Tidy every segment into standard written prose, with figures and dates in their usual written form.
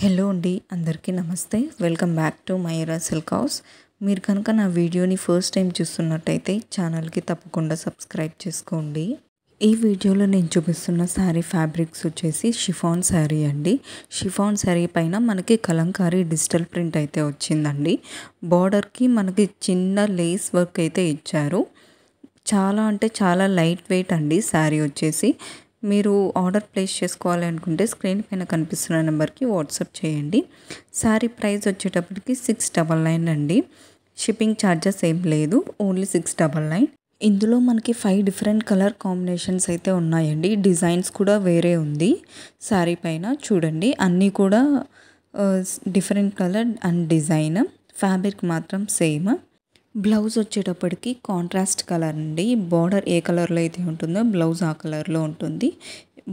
Hello అండి, అందరికీ నమస్తే. Welcome back to Mayura silk house. మీరు కనుక నా వీడియోని ఫస్ట్ టైం చూస్తున్నట్టయితే ఛానల్కి తప్పకుండా సబ్స్క్రైబ్ చేసుకోండి. ఈ వీడియోలో నేను చూపిస్తున్న శారీ ఫ్యాబ్రిక్స్ వచ్చేసి షిఫాన్ శారీ అండి. షిఫాన్ శారీ పైన మనకి కలంకారీ డిజిటల్ ప్రింట్ అయితే వచ్చిందండి. బార్డర్కి మనకి చిన్న లేస్ వర్క్ అయితే ఇచ్చారు. చాలా అంటే చాలా లైట్ వెయిట్ అండి శారీ వచ్చేసి. మీరు ఆర్డర్ ప్లేస్ చేసుకోవాలి అనుకుంటే స్క్రీన్ పైన కనిపిస్తున్న నెంబర్కి వాట్సాప్ చేయండి. శారీ ప్రైస్ వచ్చేటప్పటికి 699 అండి. షిప్పింగ్ ఛార్జెస్ ఏం లేదు, ఓన్లీ 699. ఇందులో మనకి 5 డిఫరెంట్ కలర్ కాంబినేషన్స్ అయితే ఉన్నాయండి. డిజైన్స్ కూడా వేరే ఉంది శారీ పైన. చూడండి, అన్నీ కూడా different colour and design. Fabric మాత్రం సేమ్. బ్లౌజ్ వచ్చేటప్పటికి కాంట్రాస్ట్ కలర్ అండి. బార్డర్ ఏ కలర్లో అయితే ఉంటుందో బ్లౌజ్ ఆ కలర్లో ఉంటుంది.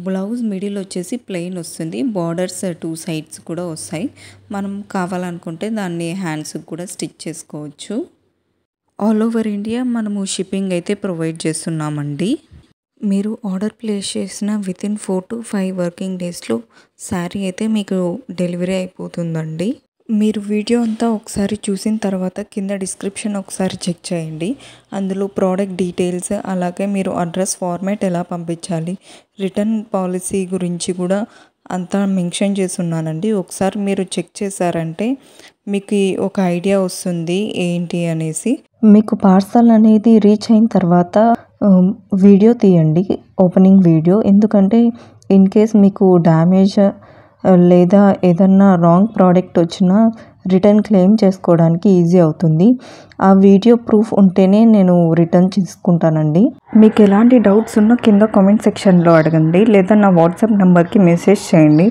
బ్లౌజ్ మిడిల్ వచ్చేసి ప్లెయిన్ వస్తుంది. బార్డర్స్ 2 సైడ్స్ కూడా వస్తాయి. మనం కావాలనుకుంటే దాన్ని హ్యాండ్స్కి కూడా స్టిచ్ చేసుకోవచ్చు. ఆల్ ఓవర్ ఇండియా మనము షిప్పింగ్ అయితే ప్రొవైడ్ చేస్తున్నామండి. మీరు ఆర్డర్ ప్లేస్ చేసిన వితిన్ 4 to 5 వర్కింగ్ డేస్లో శారీ అయితే మీకు డెలివరీ అయిపోతుందండి. మీరు వీడియో అంతా ఒకసారి చూసిన తర్వాత కింద డిస్క్రిప్షన్ ఒకసారి చెక్ చేయండి. అందులో ప్రోడక్ట్ డీటెయిల్స్, అలాగే మీరు అడ్రస్ ఫార్మాట్ ఎలా పంపించాలి, రిటర్న్ పాలసీ గురించి కూడా అంతా మెన్షన్ చేసి ఉన్నానండి. ఒకసారి మీరు చెక్ చేశారంటే మీకు ఒక ఐడియా వస్తుంది ఏంటి అనేసి. మీకు పార్సల్ అనేది రీచ్ అయిన తర్వాత వీడియో తీయండి, ఓపెనింగ్ వీడియో. ఎందుకంటే ఇన్ కేస్ మీకు డ్యామేజ్ లేదా ఏదన్నా రాంగ్ ప్రోడక్ట్ వచ్చినా రిటర్న్ క్లెయిమ్ చేసుకోవడానికి ఈజీ అవుతుంది. ఆ వీడియో ప్రూఫ్ ఉంటేనే నేను రిటర్న్ చేసుకుంటానండి. మీకు ఎలాంటి డౌట్స్ ఉన్నా కింద కామెంట్ సెక్షన్లో అడగండి, లేదా నా వాట్సాప్ నెంబర్కి మెసేజ్ చేయండి.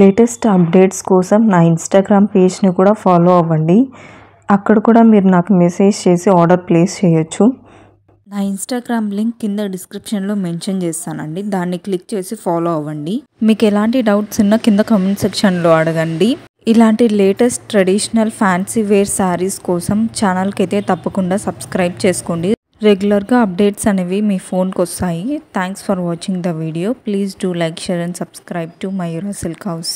లేటెస్ట్ అప్డేట్స్ కోసం నా ఇన్స్టాగ్రామ్ పేజ్ని కూడా ఫాలో అవ్వండి. అక్కడ కూడా మీరు నాకు మెసేజ్ చేసి ఆర్డర్ ప్లేస్ చేయొచ్చు. నా ఇన్స్టాగ్రామ్ లింక్ కింద డిస్క్రిప్షన్లో మెన్షన్ చేస్తానండి. దాన్ని క్లిక్ చేసి ఫాలో అవ్వండి. మీకు ఎలాంటి డౌట్స్ ఉన్నా కింద కామెంట్ సెక్షన్లో అడగండి. ఇలాంటి latest traditional fancy wear saris కోసం ఛానల్కి అయితే తప్పకుండా సబ్స్క్రైబ్ చేసుకోండి. రెగ్యులర్గా అప్డేట్స్ అనేవి మీ ఫోన్కి వస్తాయి. Thanks for watching the video. Please do like, share and subscribe to Mayura silk house.